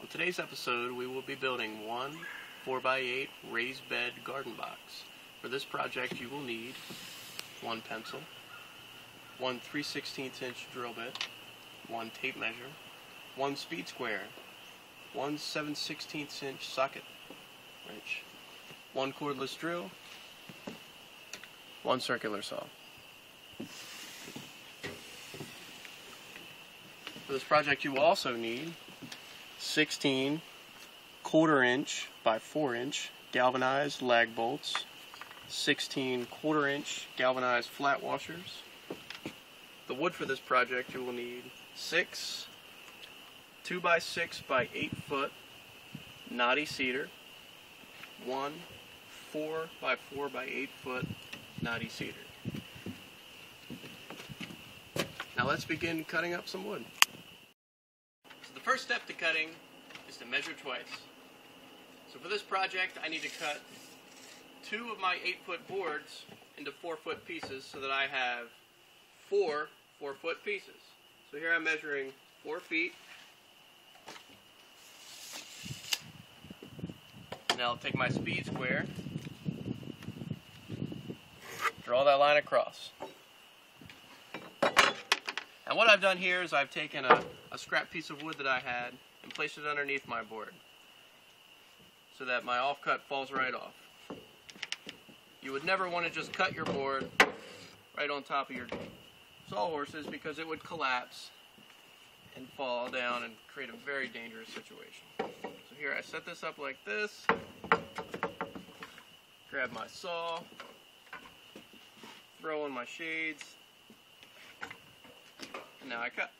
today's episode, we will be building one 4x8 raised bed garden box. For this project, you will need one pencil, one 3/16 inch drill bit, one tape measure, one speed square, one 7/16 inch socket wrench, one cordless drill, one circular saw. For this project, you will also need 16 1/4 inch by 4 inch galvanized lag bolts, 16 1/4 inch galvanized flat washers. The wood for this project, you will need 6 2x6 by 8 foot knotty cedar, one 4x4 by 8 foot knotty cedar. Now let's begin cutting up some wood. So the first step to cutting is to measure twice. So for this project, I need to cut 2 of my 8-foot boards into 4-foot pieces so that I have 4 4-foot pieces. So here I'm measuring 4 feet. Now I'll take my speed square, draw that line across. Now what I've done here is I've taken a scrap piece of wood that I had and placed it underneath my board so that my offcut falls right off. You would never want to just cut your board right on top of your sawhorses because it would collapse and fall down and create a very dangerous situation. So here I set this up like this, grab my saw, throw in my shades, and now I cut.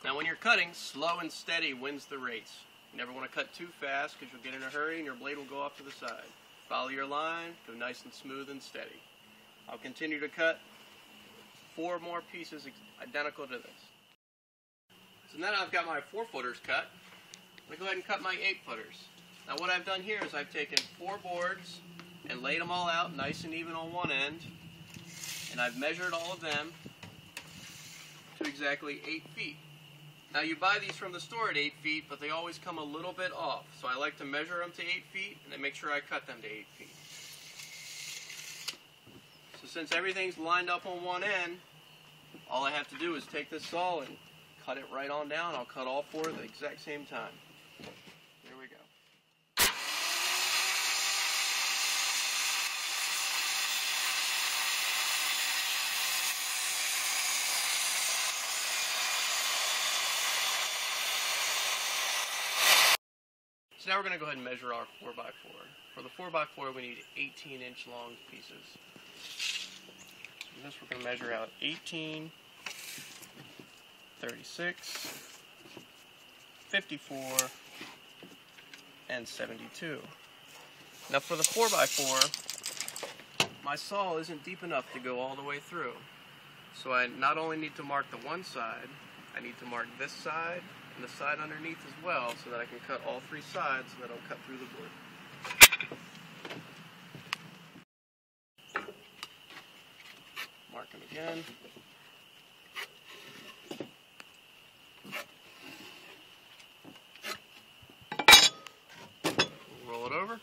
Now when you're cutting, slow and steady wins the race. You never want to cut too fast because you'll get in a hurry and your blade will go off to the side. Follow your line, go nice and smooth and steady. I'll continue to cut 4 more pieces identical to this. So now I've got my 4-footers cut. I'm going to go ahead and cut my 8-footers. Now what I've done here is I've taken 4 boards and laid them all out nice and even on one end, and I've measured all of them to exactly 8 feet. Now you buy these from the store at 8 feet, but they always come a little bit off. So I like to measure them to 8 feet and then make sure I cut them to 8 feet. So since everything's lined up on one end, all I have to do is take this saw and cut it right on down. I'll cut all 4 at the exact same time. There we go. So now we're going to go ahead and measure our 4x4. For the 4x4, we need 18-inch long pieces. So this we're going to measure out 18, 36, 54, and 72. Now for the 4x4, my saw isn't deep enough to go all the way through. So I not only need to mark the one side, I need to mark this side and the side underneath as well so that I can cut all 3 sides so that I'll cut through the board. Mark them again. Roll it over.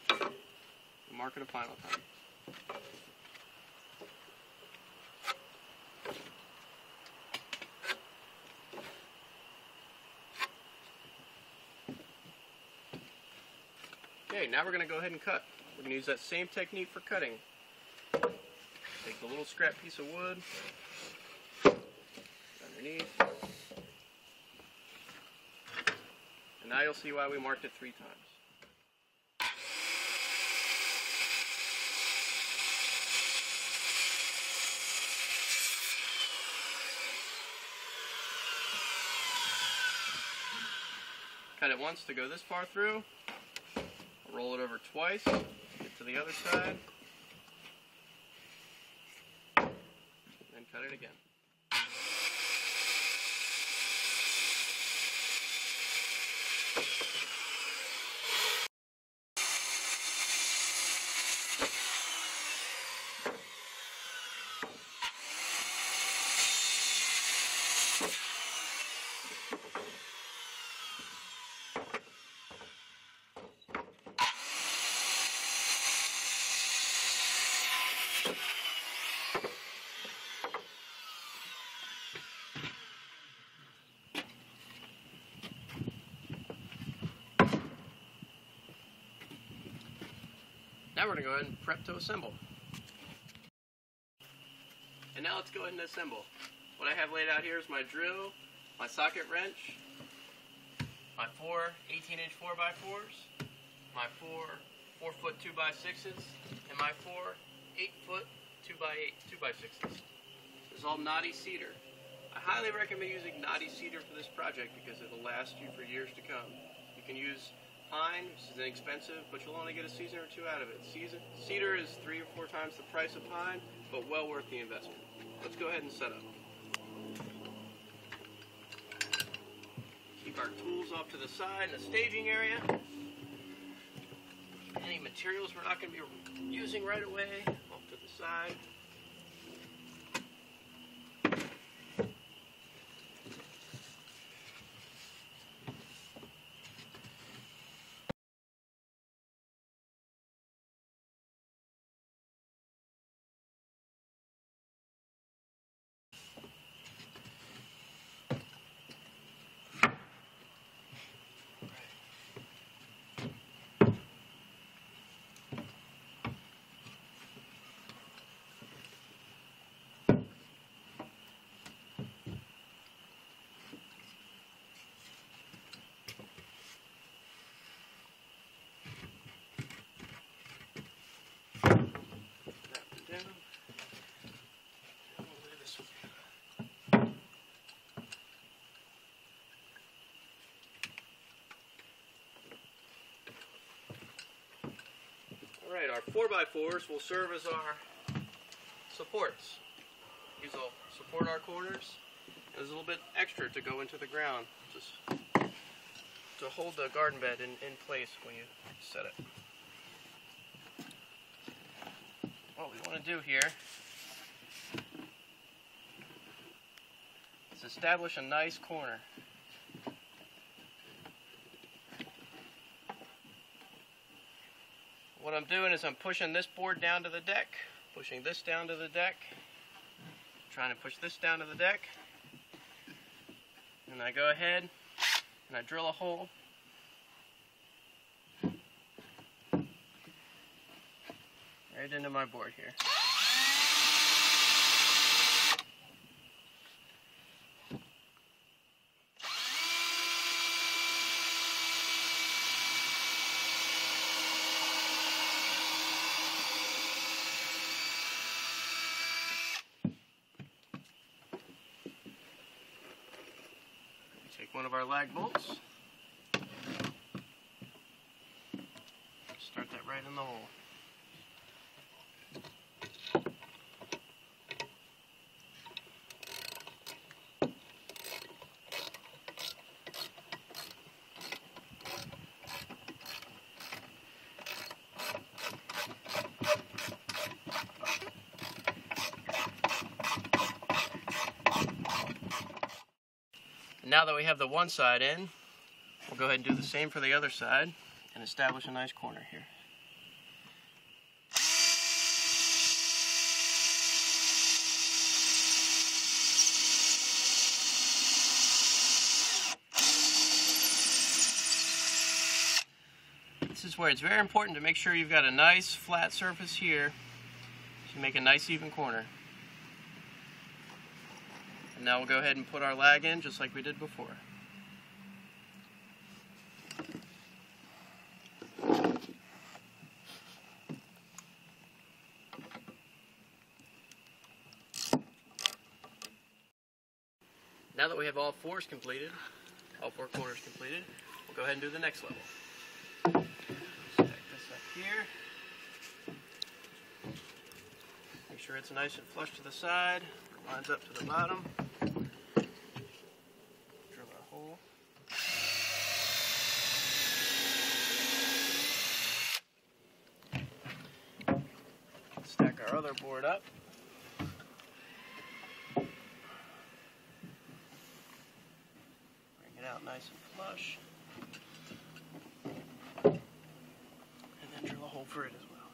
And mark it a final time. Okay, now we're going to go ahead and cut. We're going to use that same technique for cutting. Take the little scrap piece of wood underneath. And now you'll see why we marked it 3 times. Cut it once to go this far through. Roll it over twice, get to the other side, and cut it again. Now we're going to go ahead and prep to assemble. And now let's go ahead and assemble. What I have laid out here is my drill, my socket wrench, my 4 18-inch 4x4s, my 4 4-foot 2x6s, and my 4 8-foot 2x6s. This is all knotty cedar. I highly recommend using knotty cedar for this project because it'll last you for years to come. You can use pine, which is inexpensive, but you'll only get a season or two out of it. Cedar is 3 or 4 times the price of pine, but well worth the investment. Let's go ahead and set up. Keep our tools off to the side in the staging area. Any materials we're not going to be using right away, off to the side. Alright, our 4x4s will serve as our supports. These will support our corners. There's a little bit extra to go into the ground, just to hold the garden bed in place when you set it. What we want to do here is establish a nice corner. What I'm doing is I'm pushing this board down to the deck, pushing this down to the deck, trying to push this down to the deck, and I go ahead and I drill a hole right into my board here. Take one of our lag bolts, start that right in the hole. Now that we have the one side in, we'll go ahead and do the same for the other side and establish a nice corner here. This is where it's very important to make sure you've got a nice flat surface here to make a nice even corner. And now we'll go ahead and put our lag in just like we did before. Now that we have all 4s completed, all 4 corners completed, we'll go ahead and do the next level. Stack this up here. Make sure it's nice and flush to the side, lines up to the bottom. Drill a hole. Stack our other board up. Out nice and flush, and then drill a hole for it as well.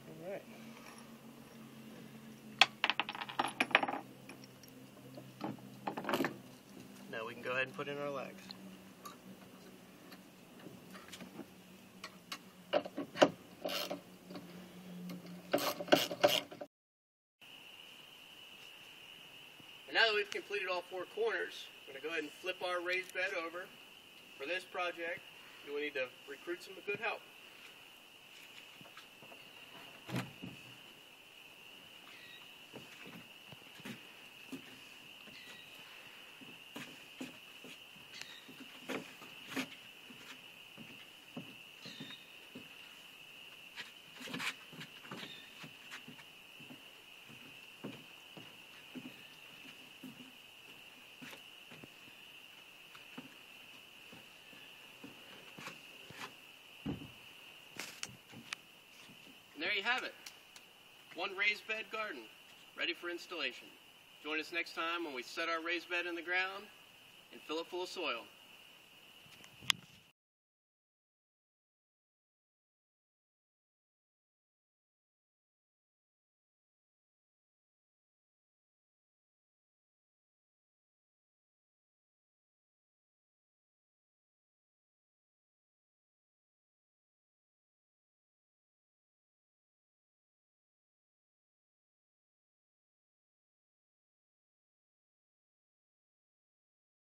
All right. Now we can go ahead and put in our legs. And now that we've completed all 4 corners, we're going to go ahead and flip our raised bed over. For this project, we will need to recruit some good help. And there you have it. One raised bed garden, ready for installation. Join us next time when we set our raised bed in the ground and fill it full of soil.